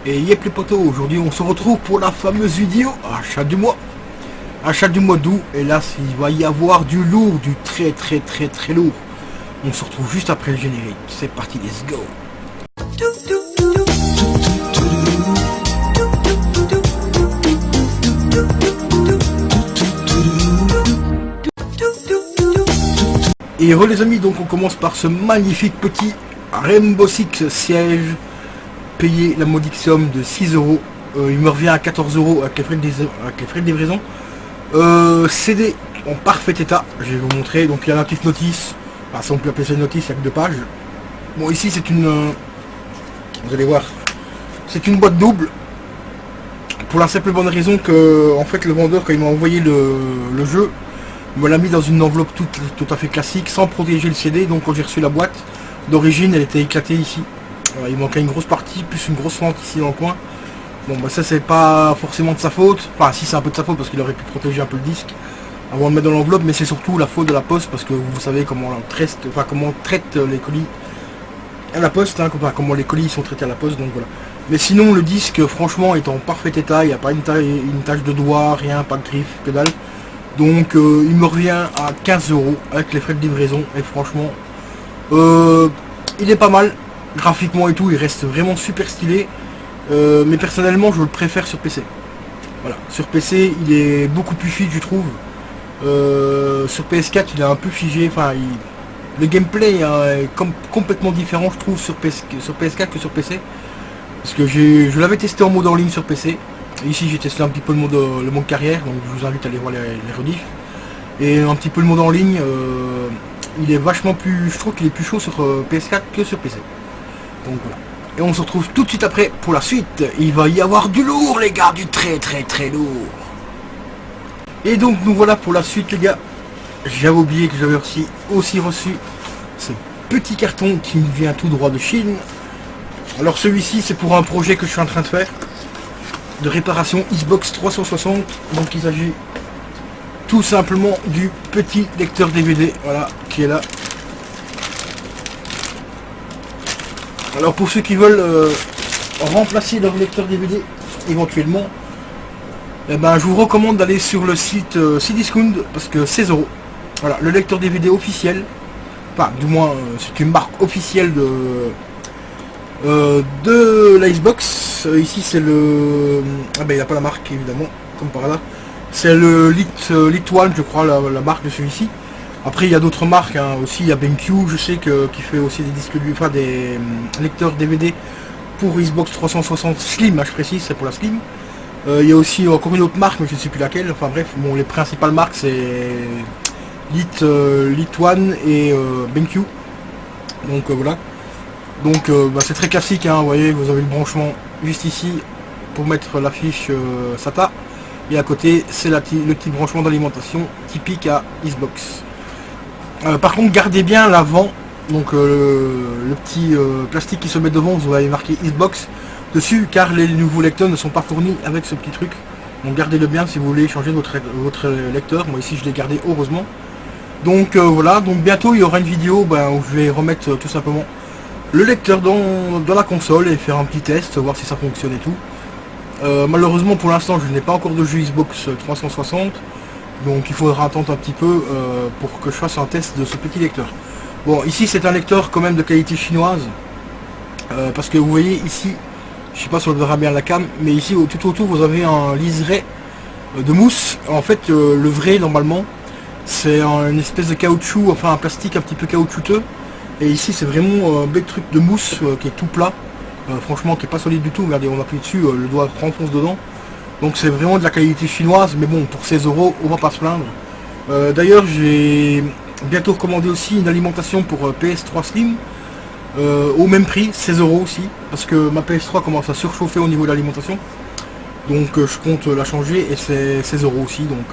Et yep les potos, aujourd'hui on se retrouve pour la fameuse vidéo achat du mois. Achat du mois d'août, et là il va y avoir du lourd, du très lourd. On se retrouve juste après le générique. C'est parti, let's go. Et heureux les amis, donc on commence par ce magnifique petit Rainbow Six siège. Payé la modique somme de 6 euros. Il me revient à 14 euros avec les frais de livraison. CD en parfait état, je vais vous montrer. Donc il y a la petite notice, enfin, ça on peut appeler ça une notice, il y a que 2 pages. Bon, ici c'est une, vous allez voir, c'est une boîte double, pour la simple bonne raison que en fait le vendeur, quand il m'a envoyé le jeu, me l'a mis dans une enveloppe tout à fait classique, sans protéger le CD. Donc quand j'ai reçu la boîte d'origine, elle était éclatée ici. Il manquait une grosse partie, plus une grosse fente ici dans le coin. Bon bah ça c'est pas forcément de sa faute. Enfin si, c'est un peu de sa faute parce qu'il aurait pu protéger un peu le disque avant de le mettre dans l'enveloppe, mais c'est surtout la faute de la poste, parce que vous savez comment on traite les colis à la poste, hein, comment les colis sont traités à la poste, donc voilà. Mais sinon le disque franchement est en parfait état, il n'y a pas une tache de doigt, rien, pas de griffe, que dalle. Donc il me revient à 15 euros avec les frais de livraison, et franchement il est pas mal. Graphiquement et tout, il reste vraiment super stylé. Mais personnellement, je le préfère sur PC. Voilà, sur PC, il est beaucoup plus fluide, je trouve. Sur PS4, il est un peu figé. Enfin, le gameplay est complètement différent, je trouve, sur PS4 que sur PC. Parce que je l'avais testé en mode en ligne sur PC. Ici, j'ai testé un petit peu le mode carrière, donc je vous invite à aller voir les rediffs. Et un petit peu le mode en ligne, il est vachement plus. Je trouve qu'il est plus chaud sur PS4 que sur PC. Donc voilà. Et on se retrouve tout de suite après pour la suite. Il va y avoir du lourd les gars, du très lourd. Et donc nous voilà pour la suite les gars. J'avais oublié que j'avais aussi reçu ce petit carton qui me vient tout droit de Chine. Alors celui-ci c'est pour un projet que je suis en train de faire. De réparation Xbox 360. Donc il s'agit tout simplement du petit lecteur DVD. Voilà, qui est là. Alors pour ceux qui veulent remplacer leur lecteur DVD éventuellement, eh ben, je vous recommande d'aller sur le site Cdiscount, parce que 16 euros. Voilà, le lecteur DVD officiel, enfin du moins c'est une marque officielle de la Xbox. Ici c'est le... Ah ben il n'a pas la marque évidemment, comme par là. C'est le Litone je crois, la marque de celui-ci. Après il y a d'autres marques hein, aussi, il y a BenQ, je sais qui fait aussi des disques enfin des lecteurs DVD pour Xbox 360 Slim, je précise, c'est pour la Slim. Il y a aussi encore une autre marque, mais je ne sais plus laquelle, enfin bref, bon les principales marques c'est Litone et BenQ. Donc voilà. Donc bah, c'est très classique, hein, vous voyez, vous avez le branchement juste ici pour mettre la fiche SATA. Et à côté c'est le petit branchement d'alimentation typique à Xbox. Par contre gardez bien l'avant, donc le petit plastique qui se met devant, vous avez marqué Xbox dessus, car les nouveaux lecteurs ne sont pas fournis avec ce petit truc. Donc gardez-le bien si vous voulez changer votre lecteur. Moi ici je l'ai gardé heureusement. Donc voilà, donc bientôt il y aura une vidéo où je vais remettre tout simplement le lecteur dans la console et faire un petit test, voir si ça fonctionne et tout. Malheureusement pour l'instant je n'ai pas encore de jeu Xbox 360. Donc il faudra attendre un petit peu pour que je fasse un test de ce petit lecteur. Bon, ici c'est un lecteur quand même de qualité chinoise. Parce que vous voyez ici, je sais pas si on verra bien la cam, mais ici tout autour vous avez un liseré de mousse. En fait le vrai normalement c'est une espèce de caoutchouc, enfin un plastique un petit peu caoutchouteux. Et ici c'est vraiment un bel truc de mousse qui est tout plat. Franchement qui est pas solide du tout, regardez on appuie dessus, le doigt renfonce dedans. Donc c'est vraiment de la qualité chinoise, mais bon, pour 16 euros, on va pas se plaindre. D'ailleurs, j'ai bientôt commandé aussi une alimentation pour PS3 Slim, au même prix, 16 euros aussi, parce que ma PS3 commence à surchauffer au niveau de l'alimentation. Donc je compte la changer et c'est 16 euros aussi, donc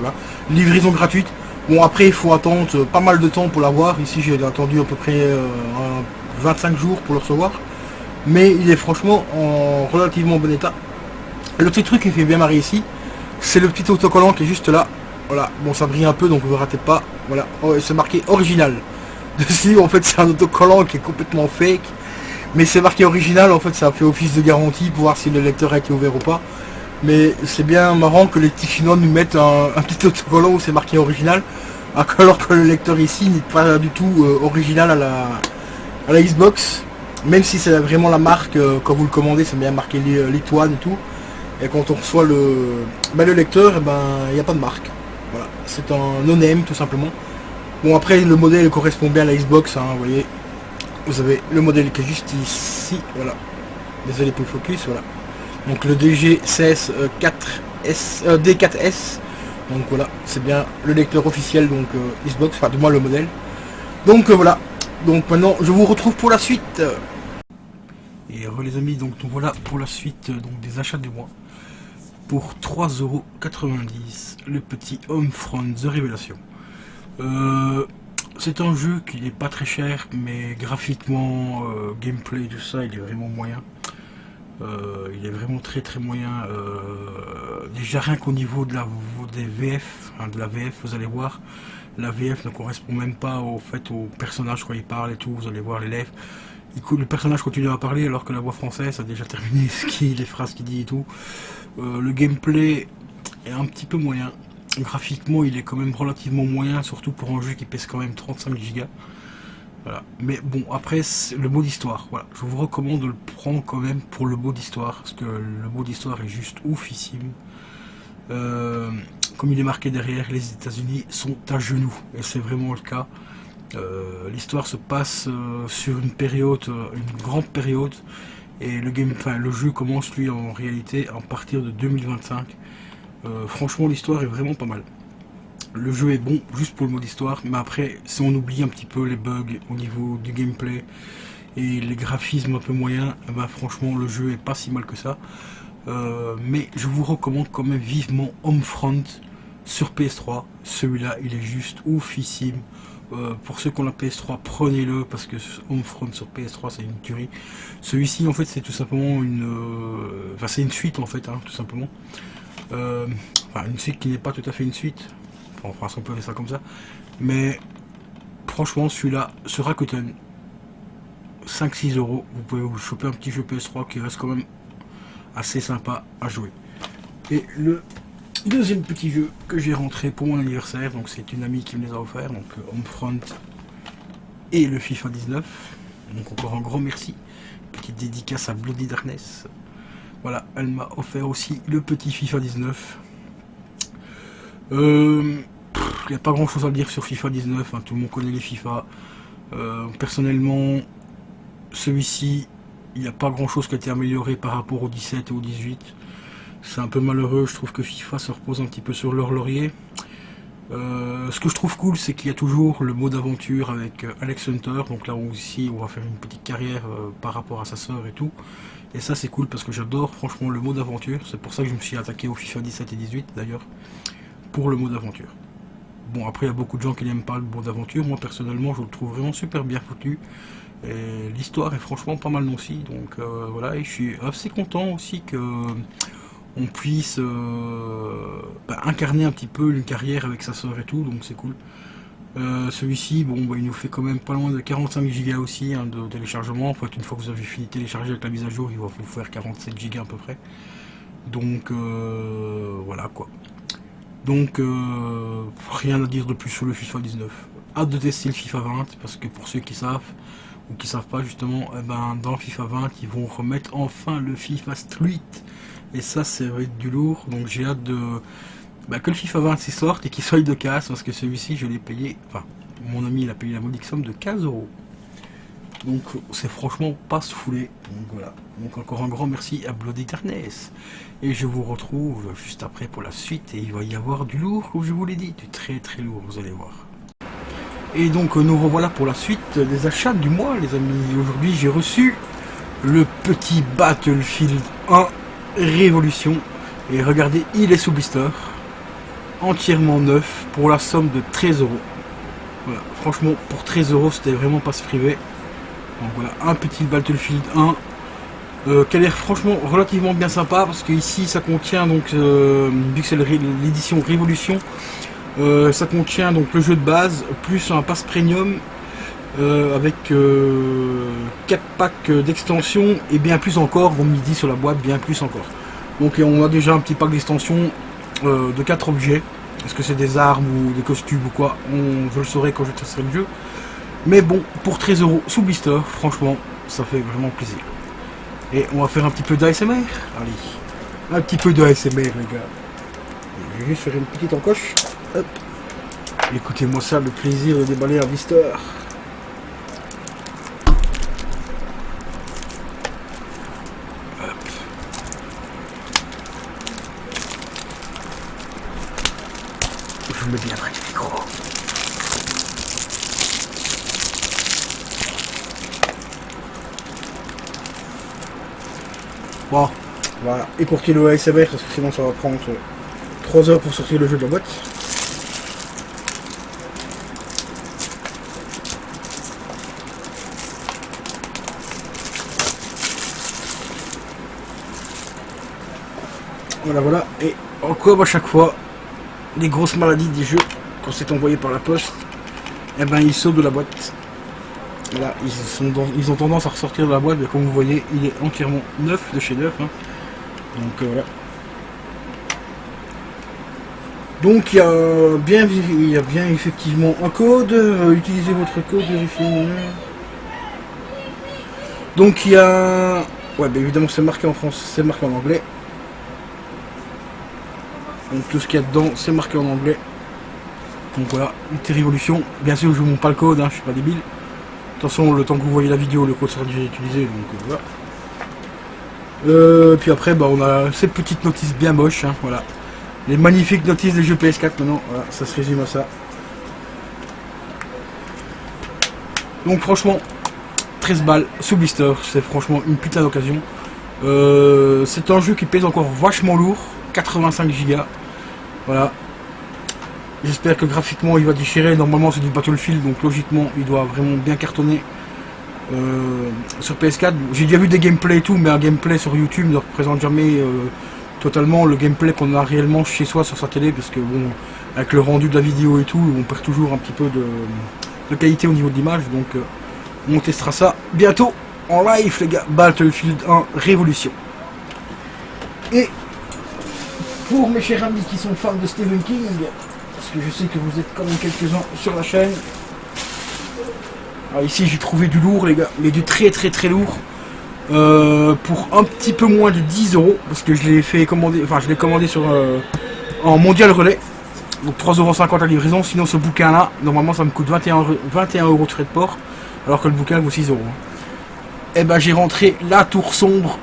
voilà. Livraison gratuite. Bon après il faut attendre pas mal de temps pour l'avoir. Ici j'ai attendu à peu près 25 jours pour le recevoir. Mais il est franchement en relativement bon état. Le petit truc qui fait bien marrer ici, c'est le petit autocollant qui est juste là. Voilà, bon ça brille un peu donc vous ne ratez pas. Voilà, oh, c'est marqué original. Dessus en fait c'est un autocollant qui est complètement fake. Mais c'est marqué original, en fait ça fait office de garantie pour voir si le lecteur a été ouvert ou pas. Mais c'est bien marrant que les petits chinois nous mettent un petit autocollant où c'est marqué original, alors que le lecteur ici n'est pas du tout original à la Xbox. Même si c'est vraiment la marque, quand vous le commandez c'est bien marqué Lituan et tout. Et quand on reçoit le lecteur, il n'y a pas de marque. Voilà, c'est un no-name tout simplement. Bon après le modèle correspond bien à la Xbox, hein, vous voyez. Vous avez le modèle qui est juste ici, voilà. Désolé pour le focus, voilà. Donc le DG16 D4S. Donc voilà, c'est bien le lecteur officiel donc Xbox, enfin du moins le modèle. Donc voilà. Donc maintenant je vous retrouve pour la suite. Et les amis, donc voilà pour la suite donc des achats du mois. Pour 3,90 € le petit Homefront The Révélation. C'est un jeu qui n'est pas très cher, mais graphiquement, gameplay, tout ça, il est vraiment moyen. Il est vraiment très moyen. Déjà rien qu'au niveau de des VF, hein, de la VF, vous allez voir, la VF ne correspond même pas au personnage quand il parle et tout. Vous allez voir les lèvres. Le personnage continue à parler alors que la voix française a déjà terminé les phrases qu'il dit et tout. Le gameplay est un petit peu moyen. Graphiquement il est quand même relativement moyen, surtout pour un jeu qui pèse quand même 35 Go. Voilà. Mais bon, après le mode histoire, voilà. Je vous recommande de le prendre quand même pour le mode histoire, parce que le mode histoire est juste oufissime. Comme il est marqué derrière, les États-Unis sont à genoux, et c'est vraiment le cas. L'histoire se passe sur une grande période, et le jeu commence lui en réalité à partir de 2025. Franchement l'histoire est vraiment pas mal. Le jeu est bon juste pour le mode histoire, mais après si on oublie un petit peu les bugs au niveau du gameplay et les graphismes un peu moyens, franchement le jeu est pas si mal que ça. Mais je vous recommande quand même vivement Homefront sur PS3. Celui-là il est juste oufissime. Pour ceux qui ont la PS3, prenez-le parce que Homefront sur PS3 c'est une tuerie. Celui-ci en fait c'est tout simplement c'est une suite en fait, hein, tout simplement. Une suite qui n'est pas tout à fait une suite, on peut faire ça comme ça, mais franchement celui-là sur Rakuten 5-6 €, vous pouvez vous choper un petit jeu PS3 qui reste quand même assez sympa à jouer. Et le deuxième petit jeu que j'ai rentré pour mon anniversaire, donc c'est une amie qui me les a offert, donc Homefront et le FIFA 19, donc encore un grand merci, petite dédicace à Bloody Darkness. Voilà, elle m'a offert aussi le petit FIFA 19. Il n'y a pas grand chose à dire sur FIFA 19, hein, tout le monde connaît les FIFA. Personnellement, celui-ci, il n'y a pas grand chose qui a été amélioré par rapport au 17 et au 18. C'est un peu malheureux, je trouve que FIFA se repose un petit peu sur leur laurier. Ce que je trouve cool, c'est qu'il y a toujours le mode aventure avec Alex Hunter, donc là aussi on va faire une petite carrière par rapport à sa sœur et tout. Et ça c'est cool parce que j'adore franchement le mode aventure, c'est pour ça que je me suis attaqué au FIFA 17 et 18 d'ailleurs, pour le mode aventure. Bon après il y a beaucoup de gens qui n'aiment pas le mode aventure, moi personnellement je le trouve vraiment super bien foutu. Et l'histoire est franchement pas mal aussi, donc voilà, et je suis assez content aussi que on puisse incarner un petit peu une carrière avec sa soeur et tout, donc c'est cool. Celui-ci, il nous fait quand même pas loin de 45 Go aussi, hein, de téléchargement. En fait, une fois que vous avez fini de télécharger avec la mise à jour, il va vous faire 47 Go à peu près. Donc voilà quoi. Donc rien à dire de plus sur le FIFA 19. Hâte de tester le FIFA 20, parce que pour ceux qui savent ou qui savent pas justement, dans le FIFA 20 ils vont remettre enfin le FIFA Street. Et ça va être du lourd, donc j'ai hâte de que le FIFA 20 sorte et qu'il soit de casse, parce que celui-ci je l'ai payé, mon ami il a payé la modique somme de 15 €. Donc c'est franchement pas se fouler. Donc voilà, donc encore un grand merci à Bloody Darkness. Et je vous retrouve juste après pour la suite, et il va y avoir du lourd, comme je vous l'ai dit, du très lourd, vous allez voir. Et donc nous revoilà pour la suite des achats du mois les amis. Aujourd'hui j'ai reçu le petit Battlefield 1 Révolution, et regardez, il est sous blister, entièrement neuf, pour la somme de 13 €. Voilà, franchement pour 13 € c'était vraiment pas se priver. Donc voilà, un petit Battlefield 1 qui a l'air franchement relativement bien sympa, parce que ici ça contient donc vu que c'est l'édition Révolution, ça contient donc le jeu de base plus un pass premium avec 4 packs d'extensions et bien plus encore, on me dit sur la boîte, bien plus encore. Donc on a déjà un petit pack d'extensions de 4 objets. Est-ce que c'est des armes ou des costumes ou quoi, je le saurai quand je testerai le jeu. Mais bon, pour 13 € sous blister, franchement, ça fait vraiment plaisir. Et on va faire un petit peu d'ASMR. Allez, un petit peu d'ASMR les gars. Je vais juste faire une petite encoche. Hop. Écoutez-moi ça, le plaisir de déballer un blister. Je me mets bien près du micro. Bon, on va écourter le ASMR parce que sinon ça va prendre 3 heures pour sortir le jeu de la boîte. Voilà, voilà. Et encore à chaque fois, les grosses maladies des jeux, quand c'est envoyé par la poste, eh ben ils sautent de la boîte. Là, ils ont tendance à ressortir de la boîte, mais comme vous voyez, il est entièrement neuf de chez neuf. Hein. Donc voilà. Donc il y a bien effectivement un code. Utilisez votre code, vérifiez. Donc il y a. Ouais, bah évidemment c'est marqué en France, c'est marqué en anglais. Donc tout ce qu'il y a dedans, c'est marqué en anglais. Donc voilà, Unité Révolution. Bien sûr, je ne vous montre pas le code, hein, je suis pas débile. De toute façon, le temps que vous voyez la vidéo, le code sera déjà utilisé, donc voilà. Puis après, bah, on a ces petites notices bien moches, hein, voilà. Les magnifiques notices des jeux PS4 maintenant, voilà, ça se résume à ça. Donc franchement, 13 balles sous blister, c'est franchement une putain d'occasion. C'est un jeu qui pèse encore vachement lourd, 85 Go. Voilà. J'espère que graphiquement il va déchirer. Normalement c'est du Battlefield, donc logiquement il doit vraiment bien cartonner sur PS4. J'ai déjà vu des gameplays et tout, mais un gameplay sur YouTube ne représente jamais totalement le gameplay qu'on a réellement chez soi sur sa télé, parce que bon, avec le rendu de la vidéo et tout, on perd toujours un petit peu de qualité au niveau de l'image. Donc on testera ça bientôt en live les gars. Battlefield 1 Révolution. Et pour mes chers amis qui sont fans de Stephen King, parce que je sais que vous êtes quand même quelques-uns sur la chaîne. Alors ici j'ai trouvé du lourd les gars, mais du très lourd. Pour un petit peu moins de 10 €, parce que je l'ai fait commander, enfin je l'ai commandé sur en mondial relais. Donc 3,50 € la livraison, sinon ce bouquin là, normalement ça me coûte 21 € de frais de port, alors que le bouquin vaut 6 €. Et ben j'ai rentré La Tour Sombre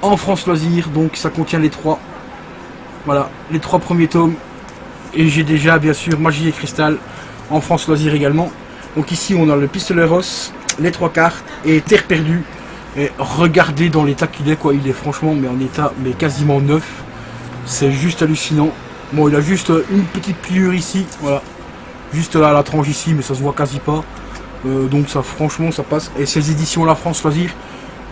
en France Loisirs, donc ça contient les 3. Voilà, les 3 premiers tomes. Et j'ai déjà bien sûr Magie et Cristal en France Loisirs également. Donc ici on a le Pistolet Ross, les 3 cartes et Terre Perdue. Et regardez dans l'état qu'il est quoi, il est franchement mais en état mais quasiment neuf. C'est juste hallucinant. Bon, il a juste une petite pliure ici, voilà. Juste là à la tranche ici, mais ça se voit quasi pas. Donc ça franchement ça passe. Et ces éditions là France Loisirs,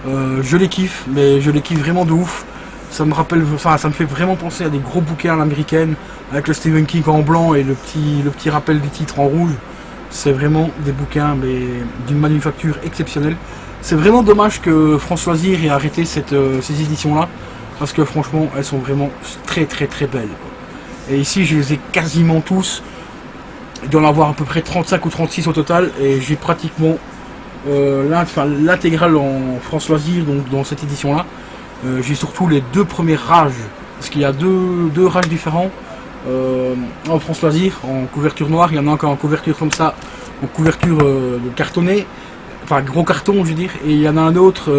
je les kiffe, mais je les kiffe vraiment de ouf. Ça me rappelle, enfin ça me fait vraiment penser à des gros bouquins à l'américaine, avec le Stephen King en blanc et le petit rappel du titre en rouge. C'est vraiment des bouquins mais d'une manufacture exceptionnelle. C'est vraiment dommage que France Loisirs ait arrêté ces éditions là, parce que franchement elles sont vraiment très belles. Et ici je les ai quasiment tous. Il doit en avoir à peu près 35 ou 36 au total, et j'ai pratiquement l'intégrale en France Loisirs, donc dans cette édition là. J'ai surtout les 2 premières rages, parce qu'il y a deux rages différents en France Loisirs, en couverture noire. Il y en a encore en couverture comme ça, en couverture de cartonné, enfin gros carton je veux dire, et il y en a un autre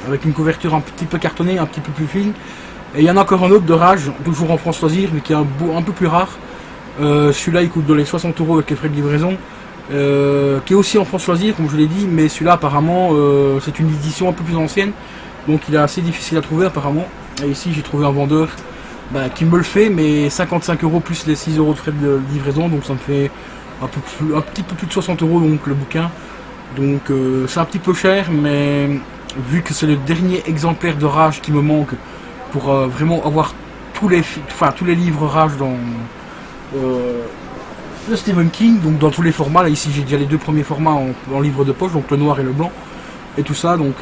avec une couverture un petit peu cartonnée, un petit peu plus fine, et il y en a encore un autre de rage, toujours en France Loisirs, mais qui est un peu plus rare. Celui-là il coûte dans les 60 € avec les frais de livraison, qui est aussi en France Loisirs comme je l'ai dit, mais celui-là apparemment c'est une édition un peu plus ancienne, donc il est assez difficile à trouver apparemment. Et ici j'ai trouvé un vendeur qui me le fait, mais 55 € plus les 6 € de frais de livraison, donc ça me fait un petit peu plus de 60 € donc le bouquin. Donc c'est un petit peu cher, mais vu que c'est le dernier exemplaire de Rage qui me manque pour vraiment avoir tous les livres Rage de Stephen King, donc dans tous les formats. Là ici j'ai déjà les deux premiers formats en livre de poche, donc le noir et le blanc et tout ça, donc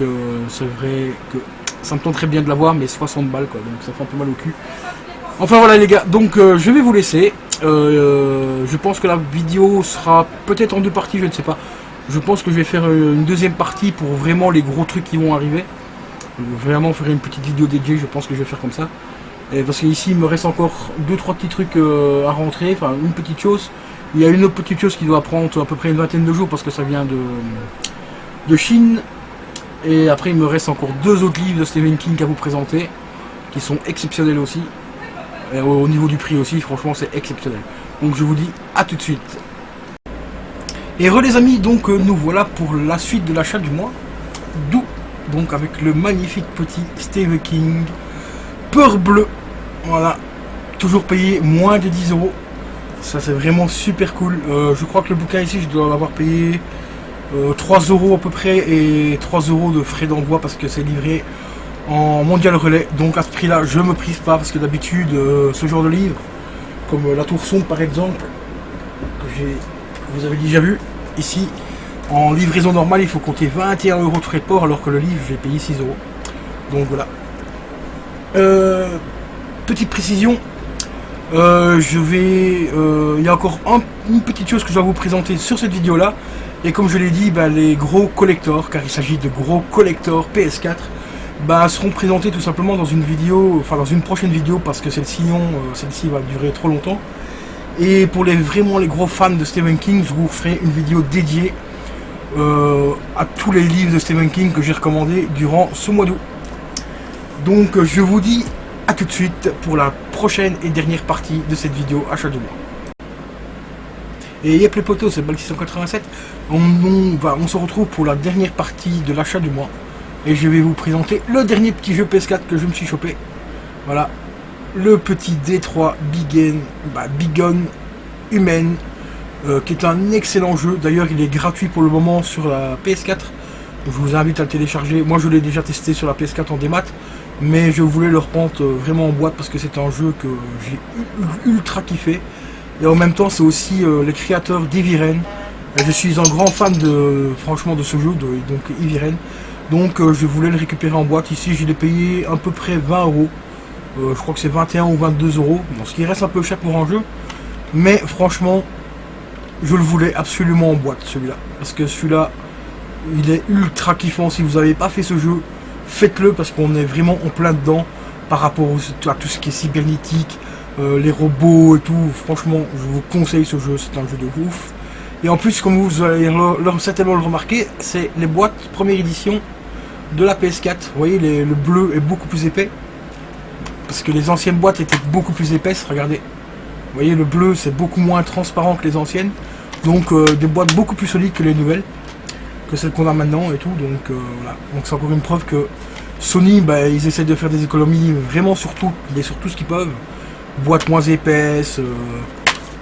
c'est vrai que ça me tente très bien de l'avoir, mais 60 balles quoi, donc ça fait un peu mal au cul. Enfin voilà les gars, donc je vais vous laisser. Je pense que la vidéo sera peut-être en deux parties, je ne sais pas. Je pense que je vais faire une deuxième partie pour vraiment les gros trucs qui vont arriver. Vraiment faire une petite vidéo dédiée, je pense que je vais faire comme ça. Et parce qu'ici il me reste encore 2-3 petits trucs à rentrer, enfin une petite chose. Il y a une autre petite chose qui doit prendre à peu près une vingtaine de jours parce que ça vient de Chine. Et après il me reste encore 2 autres livres de Stephen King à vous présenter, qui sont exceptionnels aussi. Et au niveau du prix aussi, franchement c'est exceptionnel. Donc je vous dis à tout de suite. Et les amis, donc nous voilà pour la suite de l'achat du mois. D'où donc avec le magnifique petit Stephen King Peur Bleue. Voilà, toujours payé moins de 10 euros. Ça c'est vraiment super cool. Je crois que le bouquin ici je dois l'avoir payé 3 euros à peu près, et 3 euros de frais d'envoi parce que c'est livré en mondial relais. Donc à ce prix là je me prive pas, parce que d'habitude ce genre de livre comme La Tour Sombre par exemple, que vous avez déjà vu ici, en livraison normale il faut compter 21 euros de frais de port, alors que le livre j'ai payé 6 euros. Donc voilà. Petite précision, il y a encore une petite chose que je dois vous présenter sur cette vidéo là. Et comme je l'ai dit, les gros collectors, car il s'agit de gros collectors PS4, seront présentés tout simplement dans une vidéo, enfin dans une prochaine vidéo, parce que celle-ci va durer trop longtemps. Et pour vraiment les gros fans de Stephen King, je vous ferai une vidéo dédiée à tous les livres de Stephen King que j'ai recommandés durant ce mois d'août. Donc je vous dis à tout de suite pour la prochaine et dernière partie de cette vidéo achat du mois. Et yep les potos, c'est Balk 687. On se retrouve pour la dernière partie de l'achat du mois. Et je vais vous présenter le dernier petit jeu PS4 que je me suis chopé. Voilà, le petit D3 Big Gun Humaine, qui est un excellent jeu. D'ailleurs il est gratuit pour le moment sur la PS4. Je vous invite à le télécharger. Moi je l'ai déjà testé sur la PS4 en démat, mais je voulais le reprendre vraiment en boîte parce que c'est un jeu que j'ai ultra kiffé. Et en même temps c'est aussi les créateurs d'Eviren. Je suis un grand fan franchement de ce jeu, donc Eviren. Donc je voulais le récupérer en boîte. Ici je l'ai payé à peu près 20 euros. Je crois que c'est 21 ou 22 euros. Bon, ce qui reste un peu cher pour un jeu. Mais franchement, je le voulais absolument en boîte celui-là. Parce que celui-là, il est ultra kiffant. Si vous n'avez pas fait ce jeu, faites-le parce qu'on est vraiment en plein dedans par rapport à tout ce qui est cybernétique, les robots et tout. Franchement, je vous conseille ce jeu, c'est un jeu de ouf. Et en plus, comme vous allez certainement le remarquer, c'est les boîtes première édition de la PS4. Vous voyez, le bleu est beaucoup plus épais. Parce que les anciennes boîtes étaient beaucoup plus épaisses, regardez. Vous voyez, le bleu c'est beaucoup moins transparent que les anciennes. Donc des boîtes beaucoup plus solides que les nouvelles, que celles qu'on a maintenant et tout. Donc voilà, donc c'est encore une preuve que Sony, ils essaient de faire des économies vraiment sur tout ce qu'ils peuvent. Boîtes moins épaisses,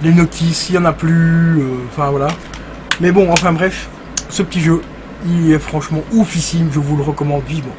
les notices, il n'y en a plus, enfin voilà. Mais bon, enfin bref, ce petit jeu, il est franchement oufissime, je vous le recommande vivement.